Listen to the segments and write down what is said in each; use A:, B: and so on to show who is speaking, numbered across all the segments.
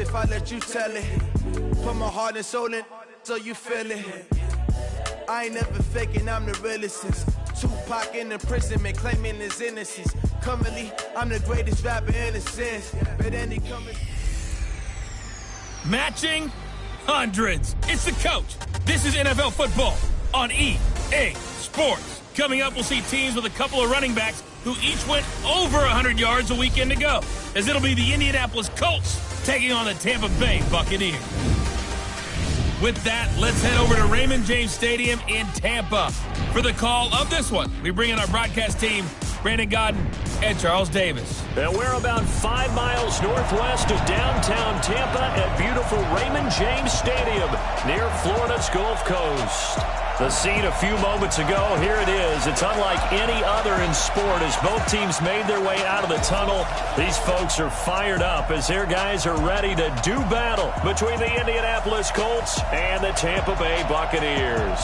A: if I let you tell it. Put my heart and soul in so you feel it. I ain't never faking, I'm the realest since Tupac in the prison, man, claiming his innocence. Currently, I'm the greatest rapper in a sense. But then he coming.
B: Matching hundreds. It's the coach. This is NFL football on EA Sports. Coming up, we'll see teams with a couple of running backs who each went over 100 yards a weekend ago, as it'll be the Indianapolis Colts taking on the Tampa Bay Buccaneers. With that, let's head over to Raymond James Stadium in Tampa for the call of this one. We bring in our broadcast team, Brandon Godden and Charles Davis.
C: And we're about 5 miles northwest of downtown Tampa at beautiful Raymond James Stadium near Florida's Gulf Coast. The scene a few moments ago, here it is. It's unlike any other in sport as both teams made their way out of the tunnel. These folks are fired up as their guys are ready to do battle between the Indianapolis Colts and the Tampa Bay Buccaneers.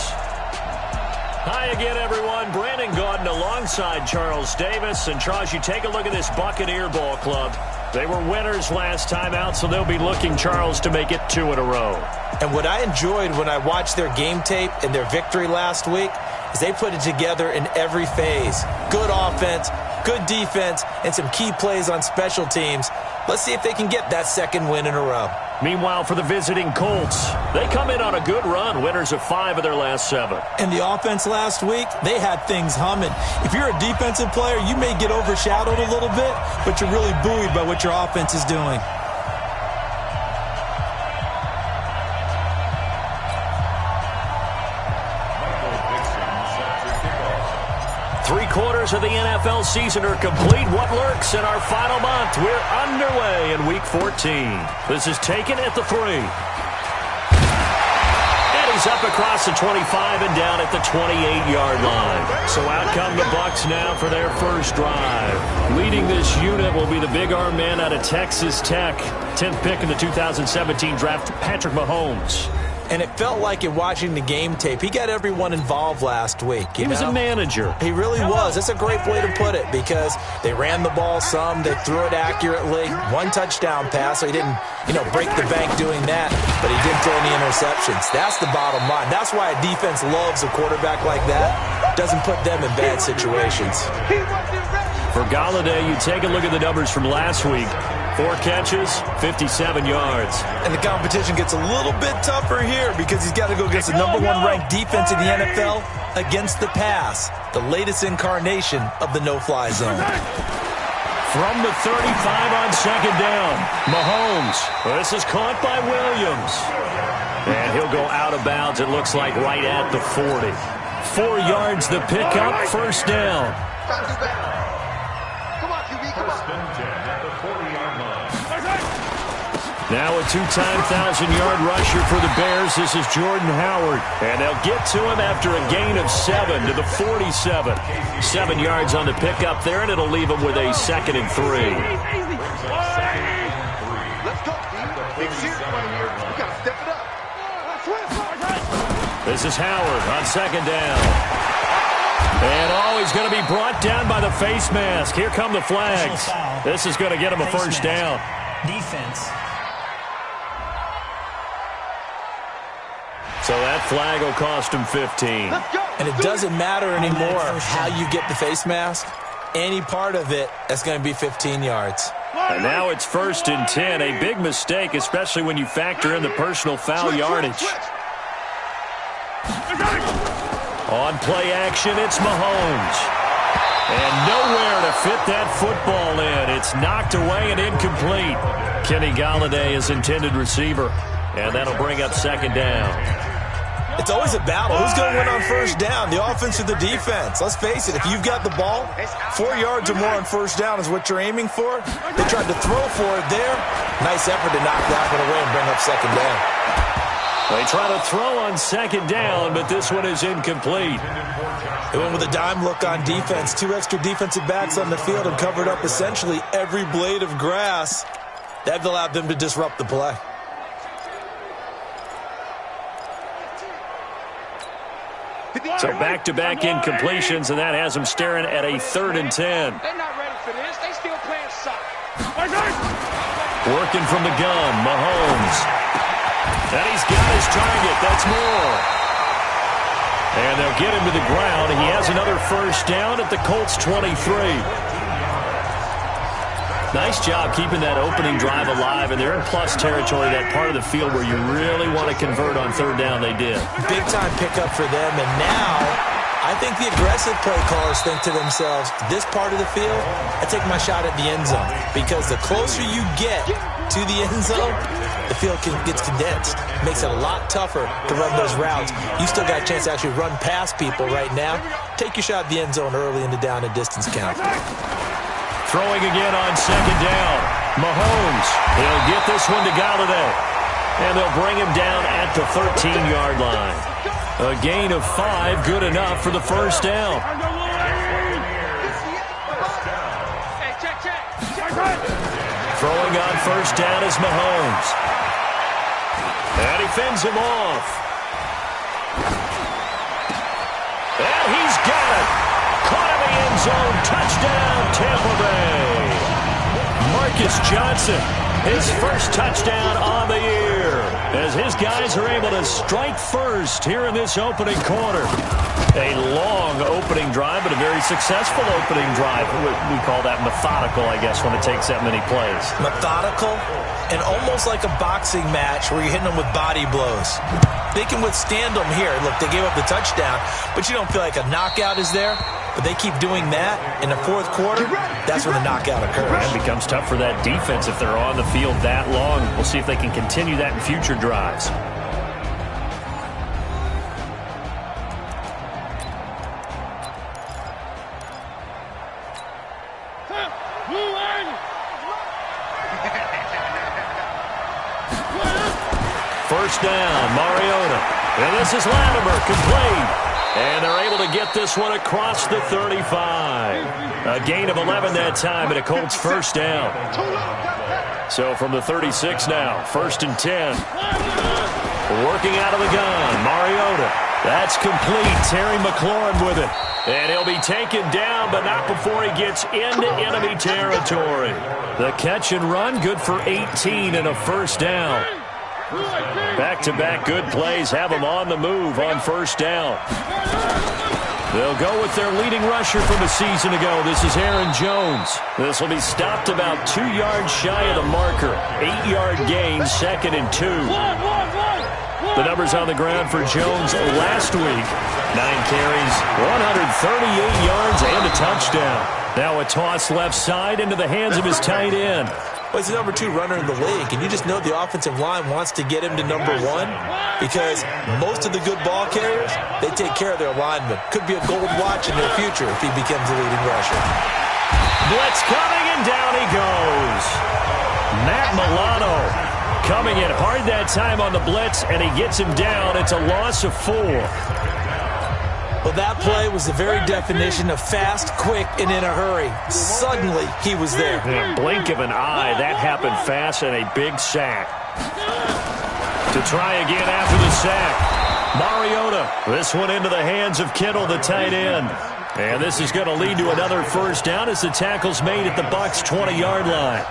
C: Hi again, everyone. Brandon Gaudin alongside Charles Davis. And Charles, you take a look at this Buccaneer ball club. They were winners last time out, so they'll be looking, Charles, to make it 2 in a row.
D: And what I enjoyed when I watched their game tape and their victory last week is they put it together in every phase. Good offense, good defense, and some key plays on special teams. Let's see if they can get that second win in a row.
C: Meanwhile, for the visiting Colts, they come in on a good run, winners of 5 of their last 7.
D: And the offense last week, they had things humming. If you're a defensive player, you may get overshadowed a little bit, but you're really buoyed by what your offense is doing.
C: Three-quarters of the NFL season are complete. What lurks in our final month? We're underway in Week 14. This is taken at the 3. And he's up across the 25 and down at the 28-yard line. So out come the Bucs now for their first drive. Leading this unit will be the big arm man out of Texas Tech. 10th pick in the 2017 draft, Patrick Mahomes.
D: And it felt like in watching the game tape, he got everyone involved last week.
C: He was a manager.
D: He really was. That's a great way to put it because they ran the ball some, they threw it accurately. 1 touchdown pass, so he didn't, break the bank doing that, but he didn't throw any interceptions. That's the bottom line. That's why a defense loves a quarterback like that. Doesn't put them in bad situations.
C: For Galladay, you take a look at the numbers from last week. 4 catches, 57 yards.
D: And the competition gets a little bit tougher here because he's got to go against the #1 ranked defense in the NFL against the pass, the latest incarnation of the no-fly zone.
C: From the 35 on second down, Mahomes. This is caught by Williams. And he'll go out of bounds, it looks like, right at the 40. 4 yards the pickup, first down. Now a 2-time 1,000-yard rusher for the Bears. This is Jordan Howard. And they'll get to him after a gain of 7 to the 47. 7 yards on the pickup there, and it'll leave him with a 2nd and 3.
E: Let's go. Big shit right here. You got to step it up.
C: This is Howard on second down. And he's going to be brought down by the face mask. Here come the flags. This is going to get him a first down.
F: Defense.
C: So that flag will cost him 15.
D: And it doesn't matter anymore how you get the face mask. Any part of it, that's going to be 15 yards.
C: And now it's 1st and 10. A big mistake, especially when you factor in the personal foul yardage. On play action, it's Mahomes. And nowhere to fit that football in. It's knocked away and incomplete. Kenny Galladay is intended receiver. And that'll bring up second down.
D: It's always a battle. Who's going to win on first down, the offense or the defense? Let's face it, if you've got the ball, 4 yards or more on first down is what you're aiming for. They tried to throw for it there. Nice effort to knock that one away and bring up second down.
C: They try to throw on second down, but this one is incomplete.
D: They went with a dime look on defense. 2 extra defensive backs on the field and covered up essentially every blade of grass. That allowed them to disrupt the play.
C: So back-to-back incompletions, and that has them staring at a 3rd and 10.
E: They're not ready for this. They still playing soccer.
C: Working from the gun, Mahomes. And he's got his target. That's more. And they'll get him to the ground. He has another first down at the Colts 23. Nice job keeping that opening drive alive, and they're in plus territory, that part of the field where you really want to convert on third down. They did. Big-time pickup for them, and now I think the aggressive play callers think to themselves, this part of the field, I take my shot at the end zone, because the closer you get to the end zone, the field gets condensed. Makes it a lot tougher to run those routes. You still got a chance to actually run past people right now. Take your shot at the end zone early in the down and distance count. Throwing again on second down. Mahomes, he'll get this one to Galladay. And they'll bring him down at the 13-yard line. A gain of 5, good enough for the first down. Throwing on first down is Mahomes. And he fends him off. And he's got it. Caught in the end zone. Touchdown, Tampa Bay. Marcus Johnson, his first touchdown on the year, as his guys are able to strike first here in this opening quarter. A long opening drive, but a very successful opening drive. We call that methodical, I guess, when it takes that many plays. Methodical and almost like a boxing match where you're hitting them with body blows. They can withstand them here. Look, they gave up the touchdown, but you don't feel like a knockout is there. But they keep doing that in the fourth quarter. That's when the knockout occurs. And it becomes tough for that defense if they're on the field that long. We'll see if they can continue that in future drives. First down, Mariota. And this is Latimer, complete. And they're able to get this one across the 35. A gain of 11 that time, and a Colts first down. So from the 36 now, 1st and 10. Working out of the gun, Mariota. That's complete. Terry McLaurin with it. And he'll be taken down, but not before he gets into enemy territory. The catch and run, good for 18 and a first down. Back-to-back good plays have them on the move on first down. They'll go with their leading rusher from a season ago. This is Aaron Jones. This will be stopped about 2 yards shy of the marker. 8-yard gain, 2nd and 2. The numbers on the ground for Jones last week. 9 carries, 138 yards, and a touchdown. Now a toss left side into the hands of his tight end. Well, he's the number 2 runner in the league, and you just know the offensive line wants to get him to number 1 because most of the good ball carriers, they take care of their linemen. Could be a gold watch in their future if he becomes the leading rusher. Blitz coming, and down he goes. Matt Milano coming in hard that time on the blitz, and he gets him down. It's a loss of 4. Well, that play was the very definition of fast, quick, and in a hurry. Suddenly, he was there. In a blink of an eye, that happened fast, and a big sack. To try again after the sack, Mariota. This one into the hands of Kittle, the tight end. And this is going to lead to another first down as the tackle's made at the Bucs' 20-yard line.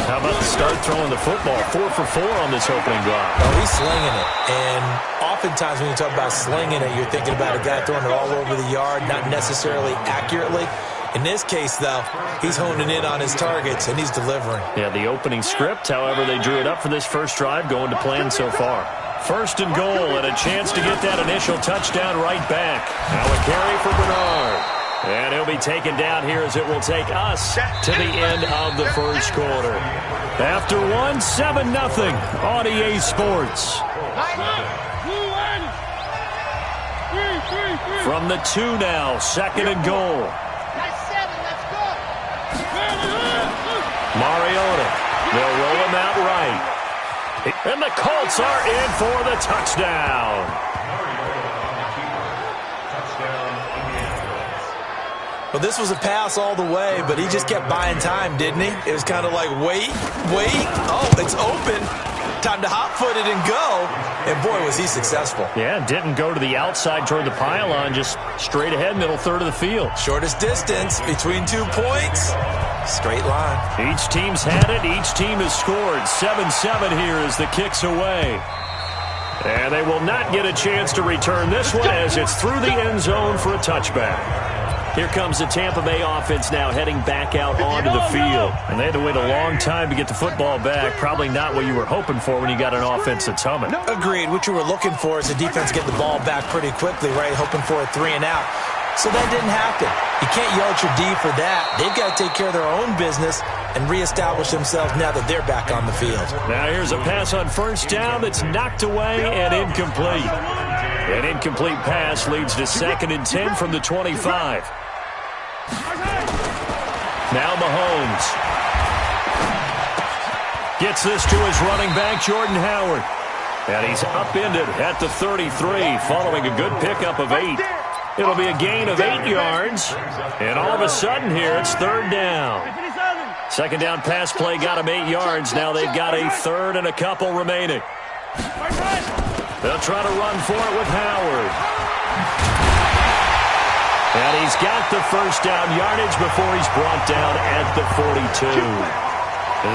C: How about the start throwing the football? 4 for 4 on this opening drive. Oh, he's slinging it. And oftentimes when you talk about slinging it, you're thinking about a guy throwing it all over the yard, not necessarily accurately. In this case, though, he's honing in on his targets, and he's delivering. Yeah, the opening script, however, they drew it up for this first drive, going to plan so far. 1st and goal, and a chance to get that initial touchdown right back. Now a carry for Bernard. And he'll be taken down here as it will take us to the end of the first quarter. After 1, 7-0 on EA Sports. From the 2 now, 2nd and goal. Mariota. They'll roll him out right. And the Colts are in for the touchdown. Well, this was a pass all the way, but he just kept buying time, didn't he? It was kind of like, wait. Oh, it's open. Time to hot-foot it and go. And, boy, was he successful. Yeah, didn't go to the outside toward the pylon, just straight ahead, middle third of the field. Shortest distance between 2 points.
D: Straight line.
C: Each team's had it. Each team has scored. 7-7 here as the kick's away. And they will not get a chance to return this one as it's through the end zone for a touchback. Here comes the Tampa Bay offense now heading back out onto the field. And they had to wait a long time to get the football back. Probably not what you were hoping for when you got an offense that's humming.
D: Agreed. What you were looking for is the defense get the ball back pretty quickly, right? Hoping for a 3 and out. So that didn't happen. You can't yell at your D for that. They've got to take care of their own business and reestablish themselves now that they're back on the field.
C: Now here's a pass on first down that's knocked away and incomplete. An incomplete pass leads to 2nd and 10 from the 25. Now Mahomes gets this to his running back, Jordan Howard. And he's upended at the 33 following a good pickup of 8. It'll be a gain of 8 yards. And all of a sudden here, it's 3rd down. 2nd down pass play got him 8 yards. Now they've got a 3rd and a couple remaining. They'll try to run for it with Howard. And he's got the first down yardage before he's brought down at the 42.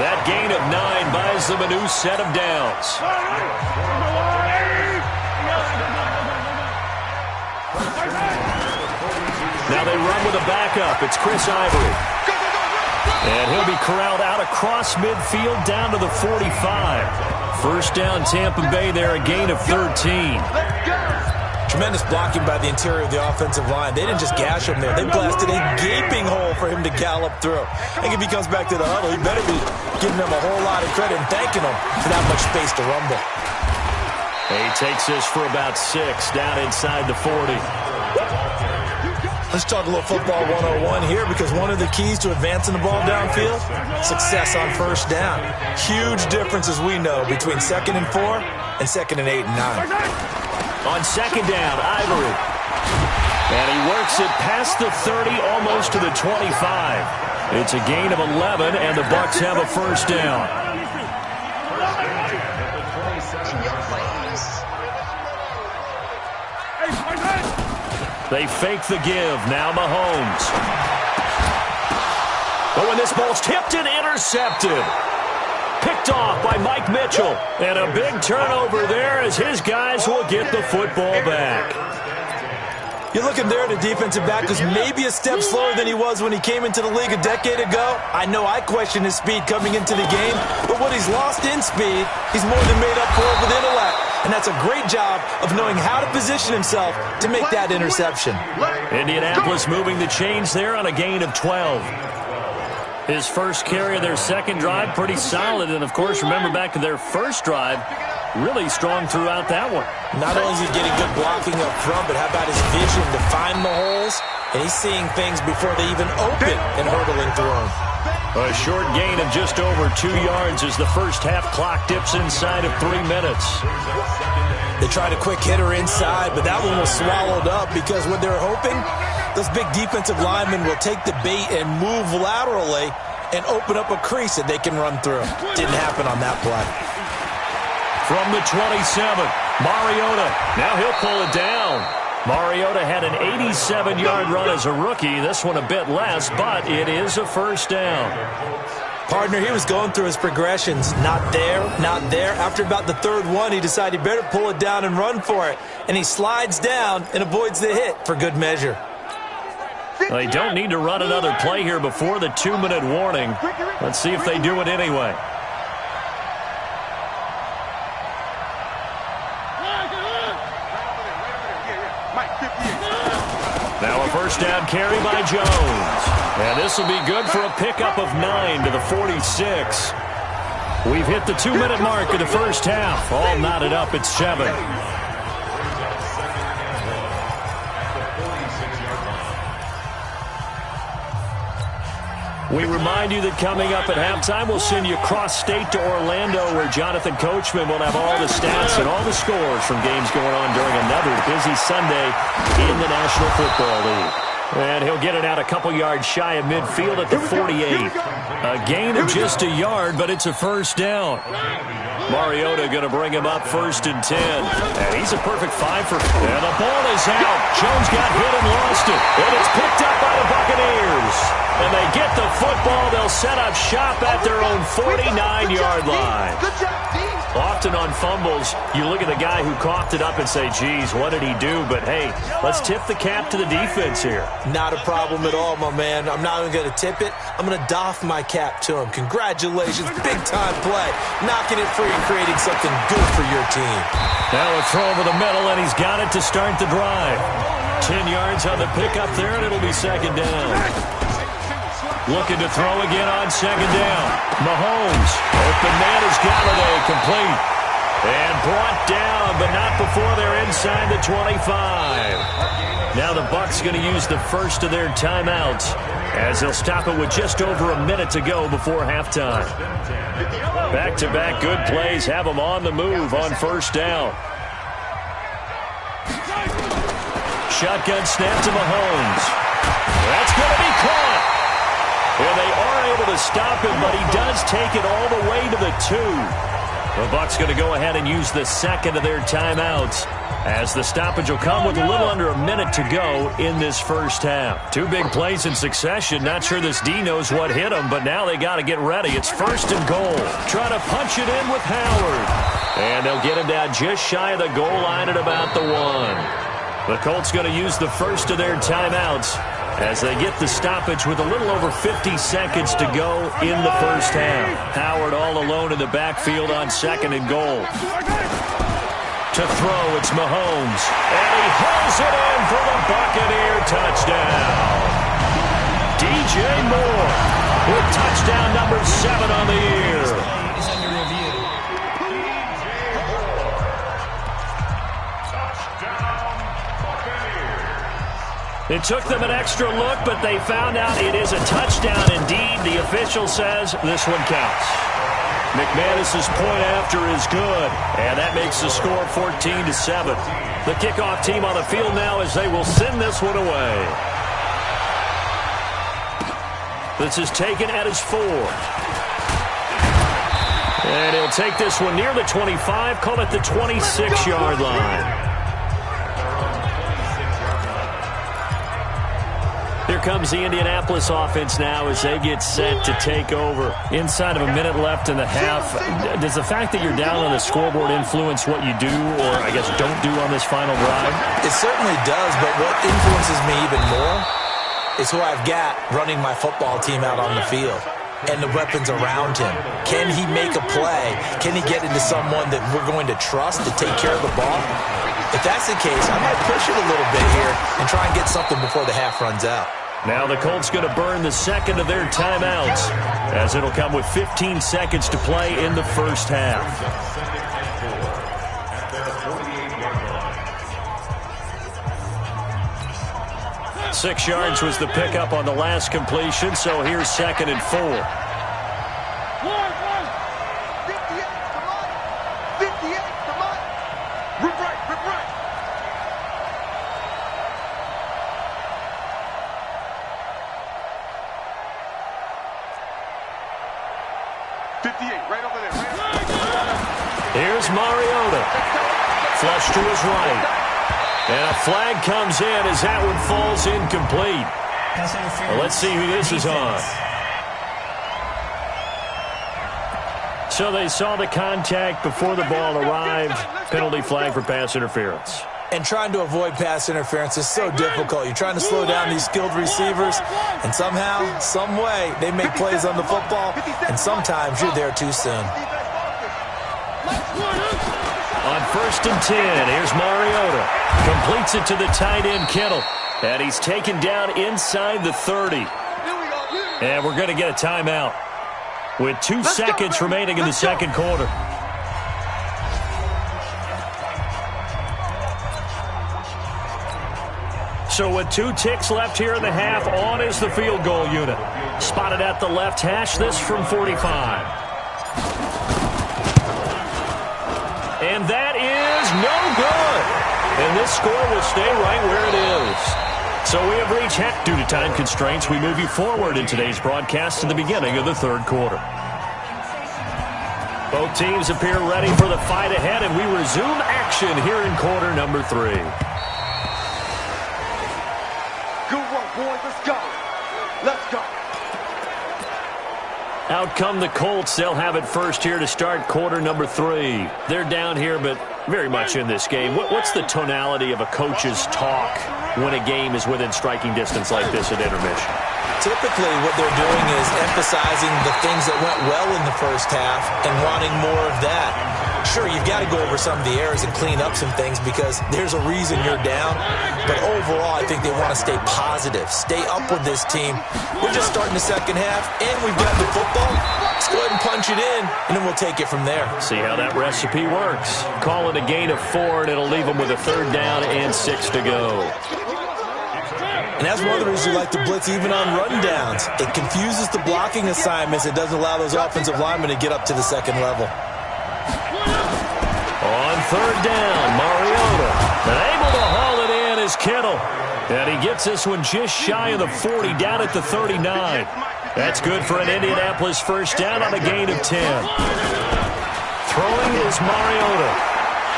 C: That gain of 9 buys them a new set of downs. Now they run with a backup. It's Chris Ivory. And he'll be corralled out across midfield down to the 45. First down Tampa Bay there, a gain of 13.
D: Tremendous blocking by the interior of the offensive line. They didn't just gash him there. They blasted a gaping hole for him to gallop through. I think if he comes back to the huddle, he better be giving them a whole lot of credit and thanking them for that much space to rumble.
C: He takes this for about 6 down inside the 40.
D: Let's talk a little football 101 here, because one of the keys to advancing the ball downfield, success on first down. Huge difference, as we know, between 2nd and 4 and 2nd and 8 and 9.
C: On 2nd down, Ivory. And he works it past the 30, almost to the 25. It's a gain of 11, and the Bucs have a first down. They fake the give. Now Mahomes. But when this ball's tipped and intercepted. Picked off by Mike Mitchell. And a big turnover there as his guys will get the football back.
D: You're looking there at a defensive back who's maybe a step slower than he was when he came into the league a decade ago. I know I questioned his speed coming into the game, but what he's lost in speed, he's more than made up for it with intellect. And that's a great job of knowing how to position himself to make that interception.
C: Indianapolis moving the chains there on a gain of 12. His first carry of their second drive, pretty solid. And, of course, remember back to their first drive, really strong throughout that one.
D: Not only is he getting good blocking up front, but how about his vision to find the holes? And he's seeing things before they even open and hurdling through them.
C: A short gain of just over 2 yards as the first half clock dips inside of 3 minutes.
D: They tried a quick hitter inside, but that one was swallowed up because what they're hoping, those big defensive linemen will take the bait and move laterally and open up a crease that they can run through. Didn't happen on that play.
C: From the 27, Mariota. Now he'll pull it down. Mariota had an 87-yard run as a rookie. This one a bit less, but it is a first down.
D: Partner, he was going through his progressions. Not there, not there. After about the third one, he decided he better pull it down and run for it. And he slides down and avoids the hit for good measure.
C: They don't need to run another play here before the 2-minute warning. Let's see if they do it anyway. Now a first down carry by Jones. And this will be good for a pickup of 9 to the 46. We've hit the 2-minute mark of the first half. All knotted up at 7. We remind you that coming up at halftime, we'll send you cross-state to Orlando, where Jonathan Coachman will have all the stats and all the scores from games going on during another busy Sunday in the National Football League. And he'll get it out a couple yards shy of midfield at the 48. A gain of just a yard, but it's a first down. Mariota going to bring him up 1st and 10. And he's a perfect 5 for... And the ball is out. Jones got hit and lost it. And it's picked up by the Buccaneers. And they get the football. They'll set up shop at their own 49-yard line.
E: Good job, D.
C: Often on fumbles, you look at the guy who coughed it up and say, geez, what did he do? But, hey, let's tip the cap to the defense here.
D: Not a problem at all, my man. I'm not even going to tip it. I'm going to doff my cap to him. Congratulations. Big-time play. Knocking it free and creating something good for your team.
C: Now a throw over the middle, and he's got it to start the drive. 10 yards on the pickup there, and it'll be second down. Looking to throw again on second down. Mahomes. Open man has got it. Complete. And brought down, but not before they're inside the 25. Now the Bucs going to use the first of their timeouts as they'll stop it with just over a minute to go before halftime. Back-to-back good plays have them on the move on first down. Shotgun snap to Mahomes. That's going to be caught. And they are able to stop him, but he does take it all the way to the 2. The Bucs going to go ahead and use the second of their timeouts as the stoppage will come with a little under a minute to go in this first half. Two big plays in succession. Not sure this D knows what hit him, but now they got to get ready. It's first and goal. Trying to punch it in with Howard. And they'll get him down just shy of the goal line at about the 1. The Colts going to use the first of their timeouts as they get the stoppage with a little over 50 seconds to go in the first half. Howard all alone in the backfield on second and goal. To throw, it's Mahomes. And he hauls it in for the Buccaneer touchdown. DJ Moore with touchdown number 7 on the year. It took them an extra look, but they found out it is a touchdown indeed. The official says this one counts. McManus's point after is good, and that makes the score 14-7. The kickoff team on the field now as they will send this one away. This is taken at his 4. And he'll take this one near the 25, call it the 26-yard line. Here comes the Indianapolis offense now as they get set to take over. Inside of a minute left in the half, does the fact that you're down on the scoreboard influence what you do, or I guess don't do on this final drive?
D: It certainly does, but what influences me even more is who I've got running my football team out on the field and the weapons around him. Can he make a play? Can he get into someone that we're going to trust to take care of the ball? If that's the case, I might push it a little bit here and try and get something before the half runs out.
C: Now the Colts going to burn the second of their timeouts as it'll come with 15 seconds to play in the first half. Six yards was the pickup on the last completion, so here's second and 4.
E: 58, right over there.
C: Here's Mariota. Flush to his right. And a flag comes in as that one falls incomplete. Well, let's see who this is on. So they saw the contact before the ball arrived. Penalty flag for pass interference.
D: And trying to avoid pass interference is so difficult. You're trying to slow down these skilled receivers, and somehow, some way, they make plays on the football, and sometimes you're there too soon.
C: On first and 10, here's Mariota. Completes it to the tight end, Kittle. And he's taken down inside the 30. And we're going to get a timeout with 2 seconds remaining in the second quarter. So with 2 ticks left here in the half, on is the field goal unit. Spotted at the left hash, this from 45. And that is no good. And this score will stay right where it is. So we have reached half. Due to time constraints, we move you forward in today's broadcast to the beginning of the third quarter. Both teams appear ready for the fight ahead, and we resume action here in quarter number 3.
E: Good work, boys. Let's go. Let's go.
C: Out come the Colts. They'll have it first here to start quarter number 3. They're down here, but very much in this game. What's the tonality of a coach's talk when a game is within striking distance like this at intermission?
D: Typically, what they're doing is emphasizing the things that went well in the first half and wanting more of that. Sure, you've got to go over some of the errors and clean up some things because there's a reason you're down. But overall, I think they want to stay positive, stay up with this team. We're just starting the second half, and we've got the football. Let's go ahead and punch it in, and then we'll take it from there.
C: See how that recipe works. Call it a gain of 4, and it'll leave them with a 3rd down and 6 to go.
D: And that's one of the reasons we like to blitz even on rundowns. It confuses the blocking assignments. It doesn't allow those offensive linemen to get up to the second level.
C: On 3rd down, Mariota. Able to haul it in is Kittle. And he gets this one just shy of the 40, down at the 39. That's good for an Indianapolis 1st down on a gain of 10. Throwing is Mariota.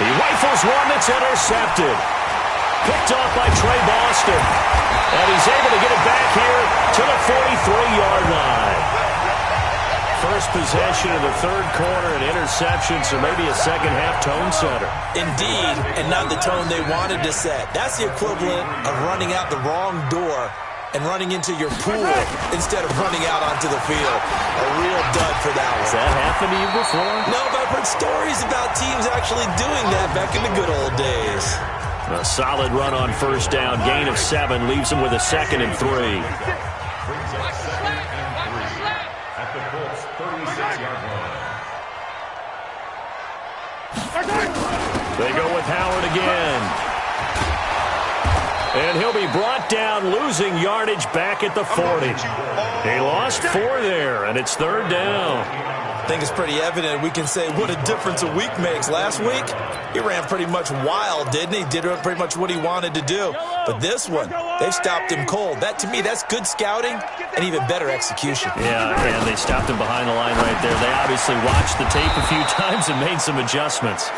C: He rifles one that's intercepted. Picked off by Trey Boston. And he's able to get it back here to the 43-yard line. First possession of the 3rd quarter, an interception, so maybe a second-half tone setter.
D: Indeed, and not the tone they wanted to set. That's the equivalent of running out the wrong door and running into your pool instead of running out onto the field. A real dud for that one.
C: Has that happened to you before?
D: No, but I've heard stories about teams actually doing that back in the good old days.
C: A solid run on 1st down. Gain of 7 leaves them with a 2nd and 3. They go with Howard again. And he'll be brought down, losing yardage back at the 40. He lost 4 there, and it's 3rd down.
D: I think it's pretty evident. We can say what a difference a week makes. Last week, he ran pretty much wild, didn't he? Did pretty much what he wanted to do. But this one, they've stopped him cold. That, to me, that's good scouting and even better execution.
C: Yeah, and they stopped him behind the line right there. They obviously watched the tape a few times and made some adjustments.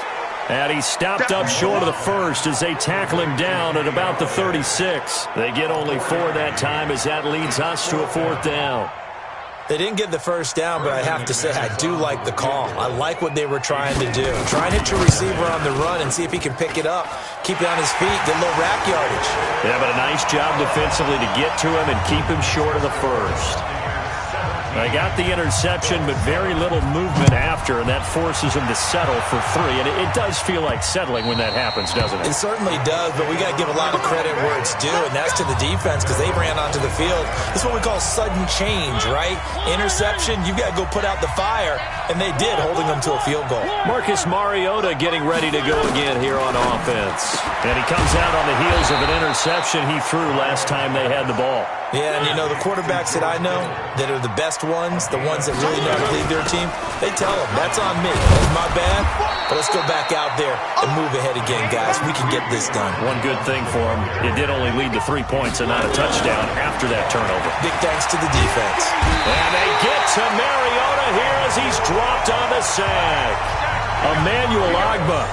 C: And he stopped up short of the 1st as they tackle him down at about the 36. They get only 4 that time as that leads us to a 4th down.
D: They didn't get the 1st down, but I have to say I do like the call. I like what they were trying to do. Try and hit your receiver on the run and see if he can pick it up. Keep it on his feet, get a little rack yardage.
C: Yeah, but a nice job defensively to get to him and keep him short of the 1st. They got the interception, but very little movement after, and that forces him to settle for 3. And it does feel like settling when that happens, doesn't it?
D: It certainly does, but we got to give a lot of credit where it's due, and that's to the defense because they ran onto the field. This is what we call sudden change, right? Interception, you got to go put out the fire, and they did, holding them to a field goal.
C: Marcus Mariota getting ready to go again here on offense. And he comes out on the heels of an interception he threw last time they had the ball.
D: Yeah, and you know, the quarterbacks that I know that are the best ones, the ones that really know how to lead their team, they tell them, that's on me. That's my bad, but let's go back out there and move ahead again, guys. We can get this done.
C: One good thing for him, it did only lead to 3 points and not a touchdown after that turnover.
D: Big thanks to the defense.
C: And they get to Mariota here as he's dropped on the sack. Emmanuel Ogbah.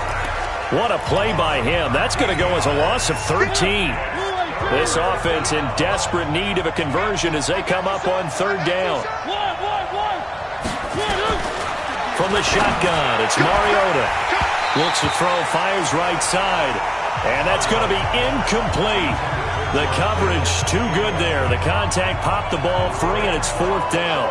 C: What a play by him. That's going to go as a loss of 13. This offense in desperate need of a conversion as they come up on 3rd down. From the shotgun, it's Mariota. Looks to throw, fires right side. And that's going to be incomplete. The coverage too good there. The contact popped the ball free, and it's 4th down.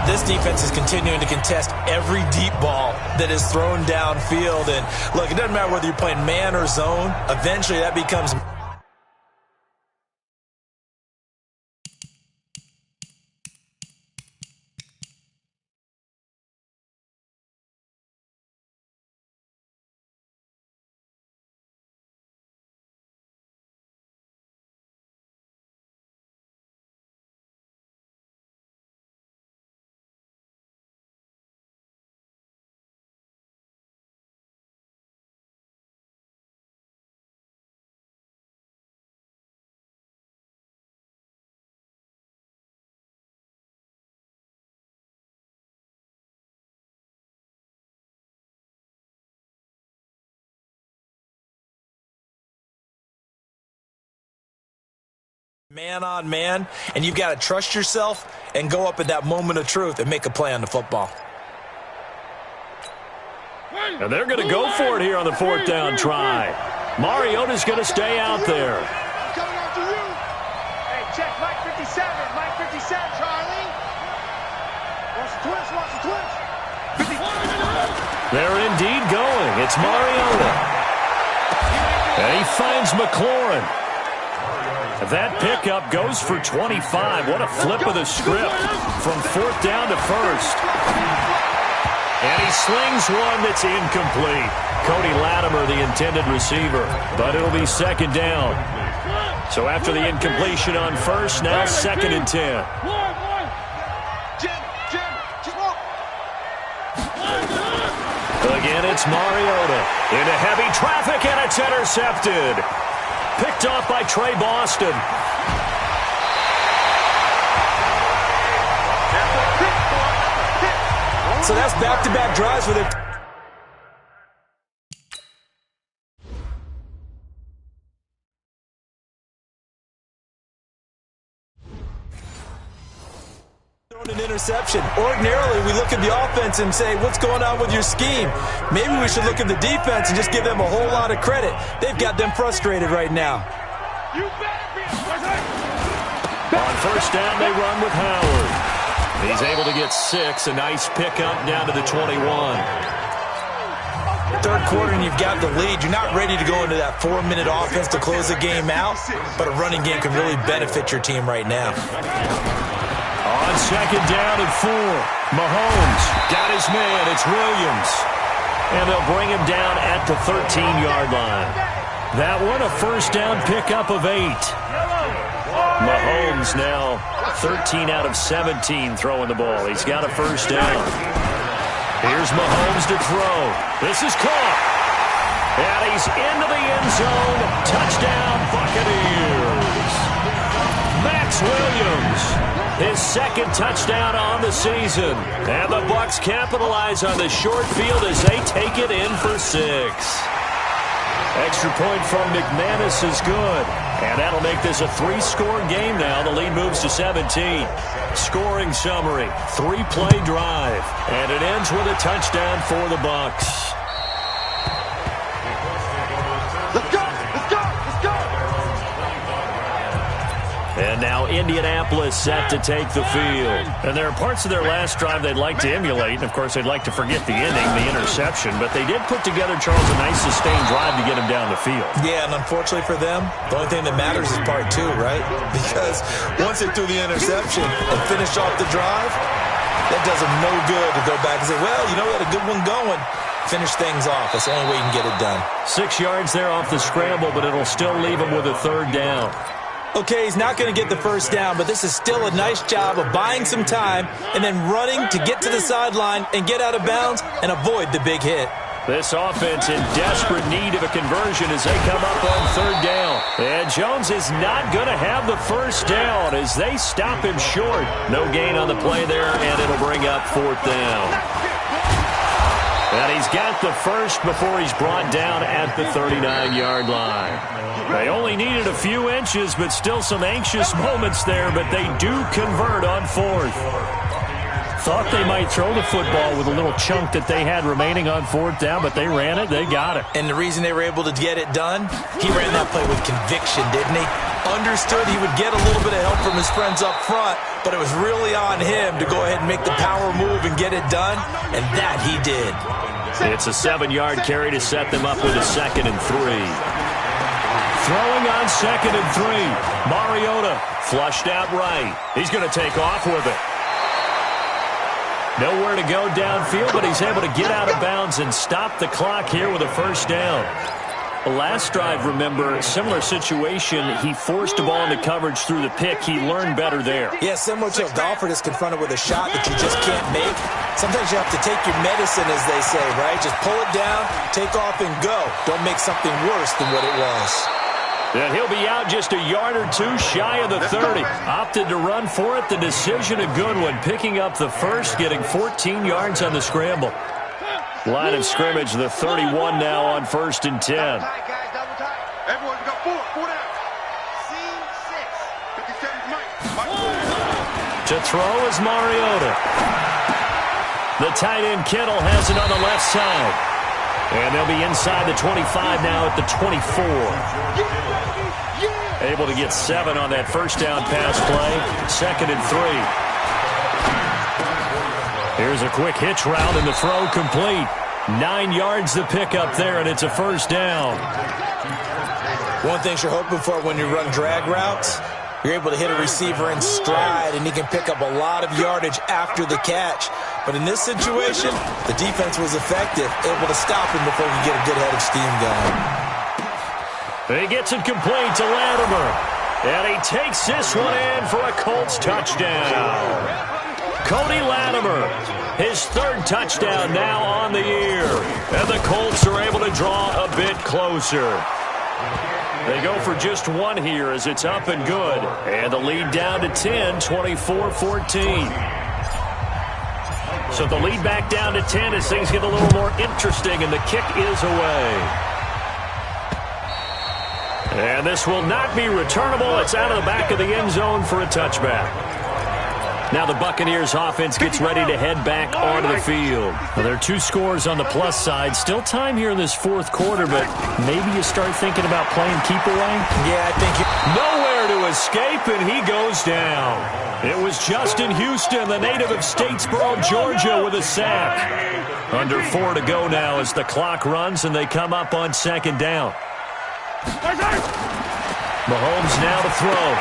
D: This defense is continuing to contest every deep ball that is thrown downfield. And look, it doesn't matter whether you're playing man or zone. Eventually that becomes Man on man, and you've got to trust yourself and go up at that moment of truth and make a play on the football.
C: And they're going to go for it here on the fourth down try. Mariota's going to stay out there.
E: Coming after you. Hey, check Mike 57. Mike 57, Charlie. Watch the twist. 50.
C: They're indeed going. It's Mariota. And he finds McLaurin. That pickup goes for 25. What a flip of the script from fourth down to first. And he slings one that's incomplete. Cody Latimer, the intended receiver, but it'll be second down. So after the incompletion on first, now second and 10. Again, it's Mariota into heavy traffic, and it's intercepted. Picked off by Trey Boston.
D: So that's back-to-back drives for their... An interception. Ordinarily, we look at the offense and say, what's going on with your scheme? Maybe we should look at the defense and just give them a whole lot of credit. They've got them frustrated right now.
C: On first down, they run with Howard. He's able to get 6. A nice pickup down to the 21.
D: Third quarter and you've got the lead. You're not ready to go into that 4-minute offense to close the game out, but a running game can really benefit your team right now.
C: On second down and 4, Mahomes got his man. It's Williams. And they'll bring him down at the 13-yard line. That one, a first down pickup of 8. Mahomes now 13 out of 17 throwing the ball. He's got a first down. Here's Mahomes to throw. This is caught. And he's into the end zone. Touchdown, Buccaneers. Max Williams, his second touchdown on the season. And the Bucs capitalize on the short field as they take it in for 6. Extra point from McManus is good. And that'll make this a 3-score game now. The lead moves to 17. Scoring summary, 3-play drive. And it ends with a touchdown for the Bucs. And now Indianapolis set to take the field. And there are parts of their last drive they'd like to emulate. And, of course, they'd like to forget the ending, the interception. But they did put together, Charles, a nice sustained drive to get him down the field.
D: Yeah, and unfortunately for them, the only thing that matters is part 2, right? Because once they threw the interception and finished off the drive, that does them no good to go back and say, well, you know, we had a good one going. Finish things off. That's the only way you can get it done. 6
C: yards there off the scramble, but it'll still leave him with a third down.
D: Okay, he's not going to get the first down, but this is still a nice job of buying some time and then running to get to the sideline and get out of bounds and avoid the big hit.
C: This offense in desperate need of a conversion as they come up on third down. And Jones is not going to have the first down as they stop him short. No gain on the play there, and it'll bring up fourth down. And he's got the first before he's brought down at the 39-yard line. They only needed a few inches, but still some anxious moments there, but they do convert on fourth. Thought they might throw the football with a little chunk that they had remaining on fourth down, but they ran it, they got it.
D: And the reason they were able to get it done, he ran that play with conviction, didn't he? Understood he would get a little bit of help from his friends up front, but it was really on him to go ahead and make the power move and get it done, and that he did.
C: It's a 7-yard carry to set them up with a 2nd and 3. Throwing on 2nd and 3. Mariota flushed out right. He's going to take off with it. Nowhere to go downfield, but he's able to get out of bounds and stop the clock here with a first down. The last drive, remember, similar situation. He forced the ball into coverage through the pick. He learned better there.
D: Yeah, similar to a golfer that's confronted with a shot that you just can't make. Sometimes you have to take your medicine, as they say, right? Just pull it down, take off, and go. Don't make something worse than what it was.
C: And he'll be out just a yard or two shy of the 30. Opted to run for it. The decision a good one. Picking up the first, getting 14 yards on the scramble. Line of scrimmage, the 31 now on 1st and 10.
E: Everyone's got 4 down. Scene 6,
C: To throw is Mariota. The tight end Kittle has it on the left side. And they'll be inside the 25 now at the 24. Able to get 7 on that first down pass play. 2nd and 3. Here's a quick hitch route and the throw complete. 9 yards to pick up there, and it's a first down.
D: One thing you're hoping for when you run drag routes, you're able to hit a receiver in stride, and he can pick up a lot of yardage after the catch. But in this situation, the defense was effective, able to stop him before he could get a good head of steam going.
C: He gets it complete to Latimer. And he takes this one in for a Colts touchdown. Cody Latimer, his 3rd touchdown now on the year. And the Colts are able to draw a bit closer. They go for just 1 here as it's up and good. And the lead down to 10, 24-14. So the lead back down to 10 as things get a little more interesting, and the kick is away. And this will not be returnable. It's out of the back of the end zone for a touchback. Now the Buccaneers offense gets ready to head back onto the field. Well, there are 2 scores on the plus side. Still time here in this 4th quarter, but maybe you start thinking about playing keep away?
D: Yeah, I think
C: nowhere to escape, and he goes down. It was Justin Houston, the native of Statesboro, Georgia, with a sack. Under 4 to go now as the clock runs, and they come up on 2nd down. Mahomes now to throw.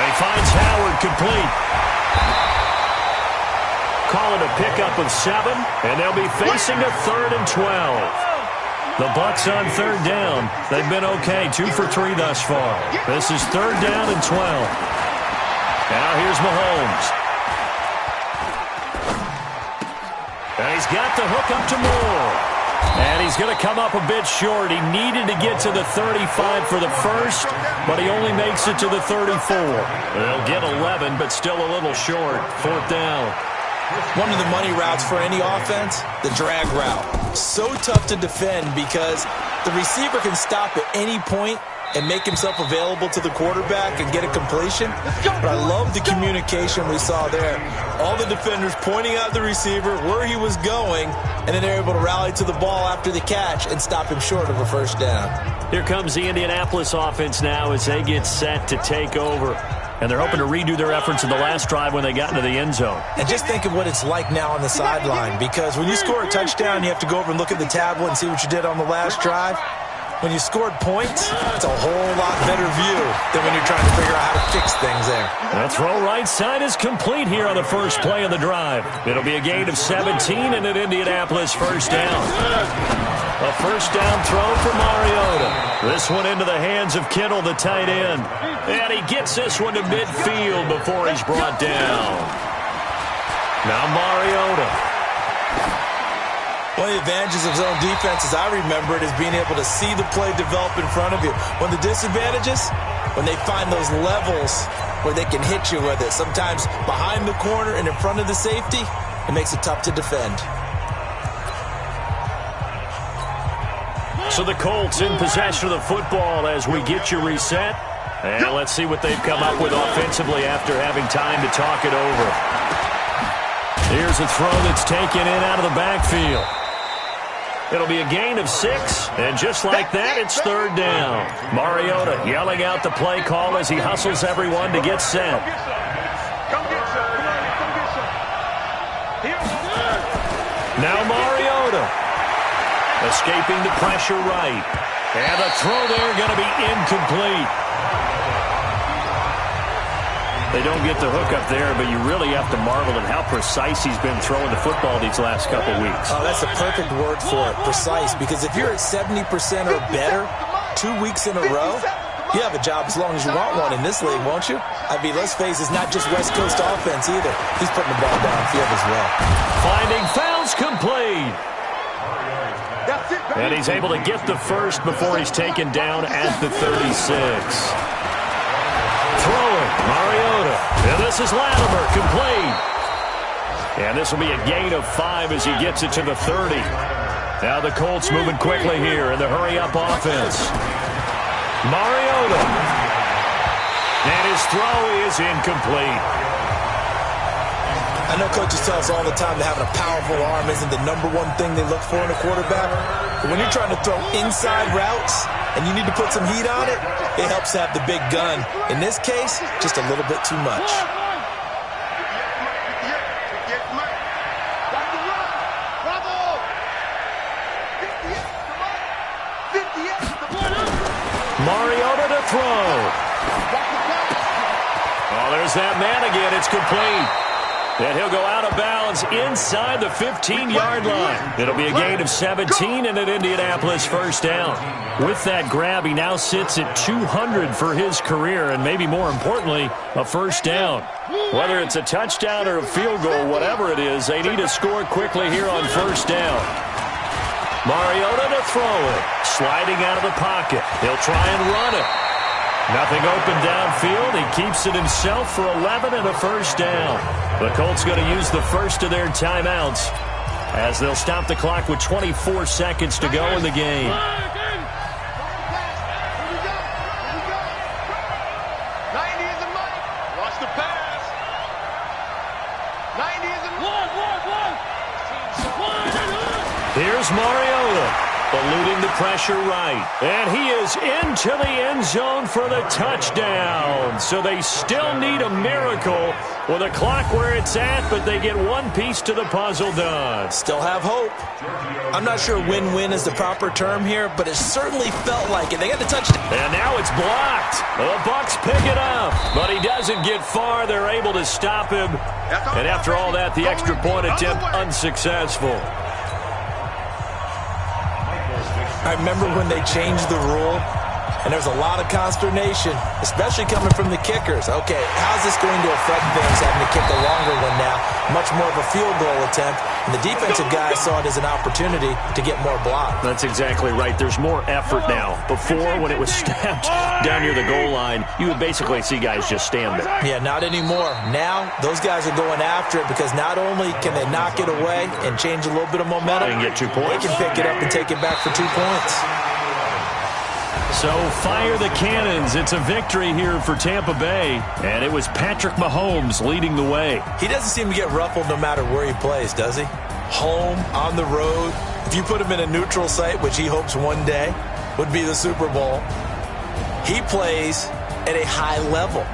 C: He finds Howard complete. Call it a pickup of 7, and they'll be facing a 3rd and 12. The Bucs on 3rd down. They've been okay, 2 for 3 thus far. This is 3rd down and 12. Now here's Mahomes. And he's got the hook up to Moore. And he's going to come up a bit short. He needed to get to the 35 for the first, but he only makes it to the 34. They'll get 11, but still a little short. 4th down.
D: One of the money routes for any offense, the drag route. So tough to defend because the receiver can stop at any point and make himself available to the quarterback and get a completion. But I love the communication we saw there. All the defenders pointing out the receiver, where he was going, and then they're able to rally to the ball after the catch and stop him short of a first down.
C: Here comes the Indianapolis offense now as they get set to take over. And they're hoping to redo their efforts in the last drive when they got into the end zone.
D: And just think of what it's like now on the sideline, because when you score a touchdown, you have to go over and look at the tablet and see what you did on the last drive. When you scored points, it's a whole lot better view than when you're trying to figure out how to fix things there.
C: The throw right side is complete here on the first play of the drive. It'll be a gain of 17 and an Indianapolis first down. A first down throw for Mariota. This one into the hands of Kittle, the tight end. And he gets this one to midfield before he's brought down. Now Mariota.
D: One of the advantages of zone defense, as I remember it, is being able to see the play develop in front of you. One of the disadvantages, when they find those levels where they can hit you with it. Sometimes behind the corner and in front of the safety, it makes it tough to defend.
C: So the Colts in possession of the football as we get you reset. And let's see what they've come up with offensively after having time to talk it over. Here's a throw that's taken in out of the backfield. It'll be a gain of 6, and just like that, it's 3rd down. Mariota yelling out the play call as he hustles everyone to get set. Now Mariota escaping the pressure right. And the throw there going to be incomplete. They don't get the hook up there, but you really have to marvel at how precise he's been throwing the football these last couple weeks.
D: Oh, that's a perfect word for it, precise, because if you're at 70% or better 2 weeks in a row, you have a job as long as you want one in this league, won't you? I mean, let's face it, it's not just West Coast offense either. He's putting the ball downfield as well.
C: Finding fouls complete. And he's able to get the first before he's taken down at the 36. Throwing, Mariota. And this is Latimer, complete. And this will be a gain of 5 as he gets it to the 30. Now the Colts moving quickly here in the hurry-up offense. Mariota. And his throw is incomplete.
D: I know coaches tell us all the time that having a powerful arm isn't the number one thing they look for in a quarterback. But when you're trying to throw inside routes and you need to put some heat on it, it helps to have the big gun. In this case, just a little bit too much.
C: Mariota to throw. Oh, there's that man again. It's complete. And he'll go out of bounds inside the 15-yard line. It'll be a gain of 17 and an Indianapolis first down. With that grab, he now sits at 200 for his career, and maybe more importantly, a first down. Whether it's a touchdown or a field goal, whatever it is, they need to score quickly here on first down. Mariota to throw it. Sliding out of the pocket. He'll try and run it. Nothing open downfield. He keeps it himself for 11 and a first down. The Colts going to use the first of their timeouts as they'll stop the clock with 24 seconds to go in the game.
E: 90 is the money. Watch the pass. 90 is the
C: Here's Mariota. Eluding the pressure right. And he is into the end zone for the touchdown. So they still need a miracle with a clock where it's at, but they get one piece to the puzzle done.
D: Still have hope. I'm not sure win-win is the proper term here, but it certainly felt like it. They got the touchdown.
C: And now it's blocked. The Bucs pick it up, but he doesn't get far. They're able to stop him. And after all that, the extra point attempt unsuccessful.
D: I remember when they changed the rule, and there was a lot of consternation, especially coming from the kickers. Okay, how's this going to affect things, having to kick a longer one now, much more of a field goal attempt, and the defensive guys saw it as an opportunity to get more block.
C: That's exactly right. There's more effort now. Before, when it was snapped down near the goal line, you would basically see guys just stand there.
D: Yeah, not anymore. Now, those guys are going after it because not only can they knock it away and change a little bit of momentum,
C: they can get 2 points.
D: They can pick it up and take it back for 2 points.
C: So fire the cannons. It's a victory here for Tampa Bay. And it was Patrick Mahomes leading the way.
D: He doesn't seem to get ruffled no matter where he plays, does he? Home, on the road. If you put him in a neutral site, which he hopes one day would be the Super Bowl, he plays at a high level.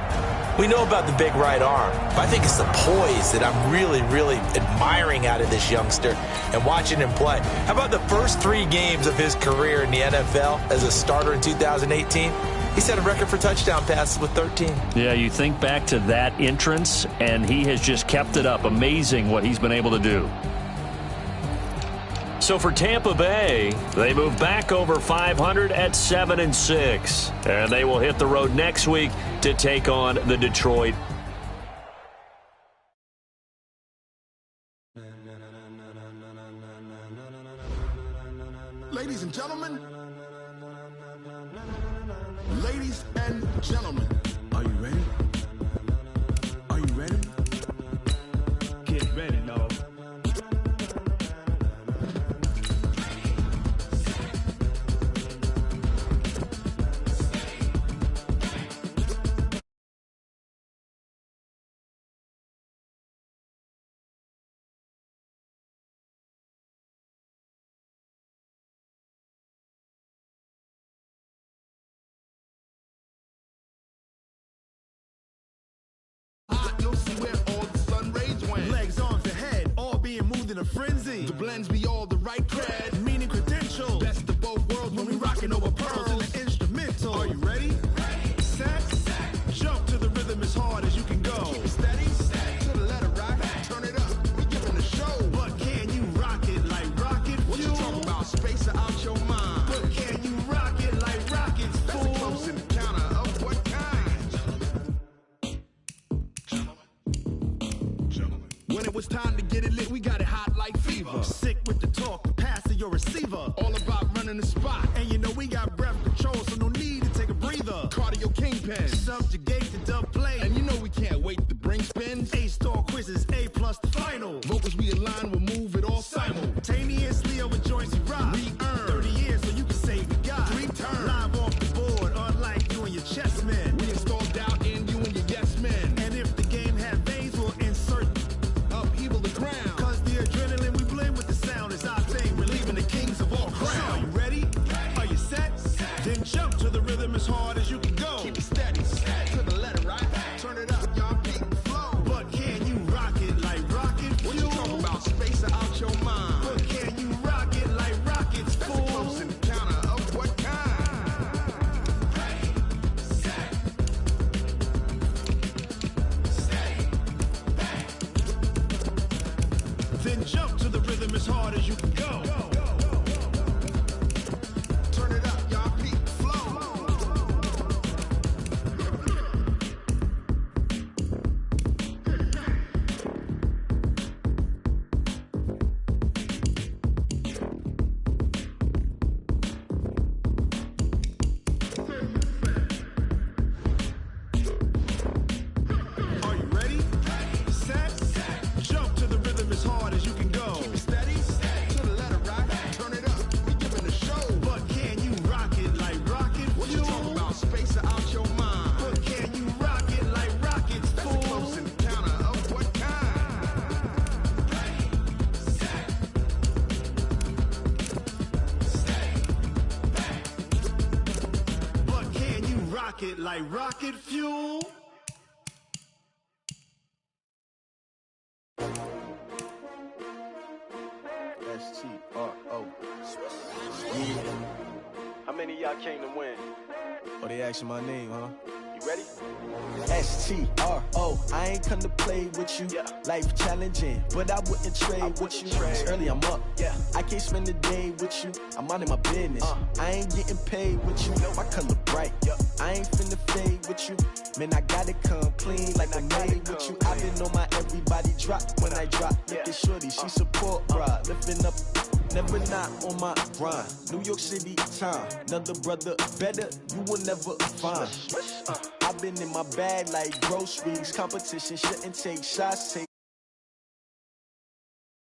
D: We know about the big right arm, but I think it's the poise that I'm really, really admiring out of this youngster and watching him play. How about the first 3 games of his career in the NFL as a starter in 2018? He set a record for touchdown passes with 13.
C: Yeah, you think back to that entrance, and he has just kept it up. Amazing what he's been able to do. So for Tampa Bay, they move back over 500 at 7-6. And they will hit the road next week to take on the Detroit.
F: Ladies and gentlemen. Ladies and gentlemen. Are you ready? Are you ready? Get ready, dog. Frenzy. The blends be all the right cred, meaning credentials. Best of both worlds when we rockin' over pearls in the instrumental. Are you ready? Ready. Set. Jump to the rhythm as hard as you can go. Keep it steady. To the letter rock. Turn it up. We giving a show. But can you rock it like rocket fuel? What you talking about? Space out your mind. But can you rock it like rockets, fool? That's a close encounter of what kind? Gentlemen. When it was time to get it lit, we got it hot like fever. Sick with the talk, the pass to your receiver. All about running the spot. And you know we got breath control, so no need to take a breather. Cardio kingpin, subjugate the dub play. And you know we can't wait to bring spins. A-star quizzes, A+ the final. Vocals we align, we'll move it all simultaneously over joints we rock. We earn 30 years so you can say we got 3 turns. Live off the board, unlike you and your chess men. We install doubt in you and your yes men. And if the game had veins, we'll insert up pocket like rocket fuel.
A: S-T-R-O.
G: How many of y'all came to win?
A: Oh, they asking my name, huh?
G: You ready?
A: S-T-R-O. I ain't come to play with you.
G: Yeah.
A: Life challenging, but I wouldn't trade with you. It's early, I'm up.
G: Yeah.
A: I can't spend the day with you. I'm minding my business. I ain't getting paid with you. My color bright. I ain't finna fade with you. Man, I gotta come clean like I'm made with you. I been on my everybody drop when I drop. Look at shorty, she support, bruh. Lifting up, never not on my grind. New York City time, another brother better, you will never find. I've been in my bag like groceries. Competition shouldn't take shots, take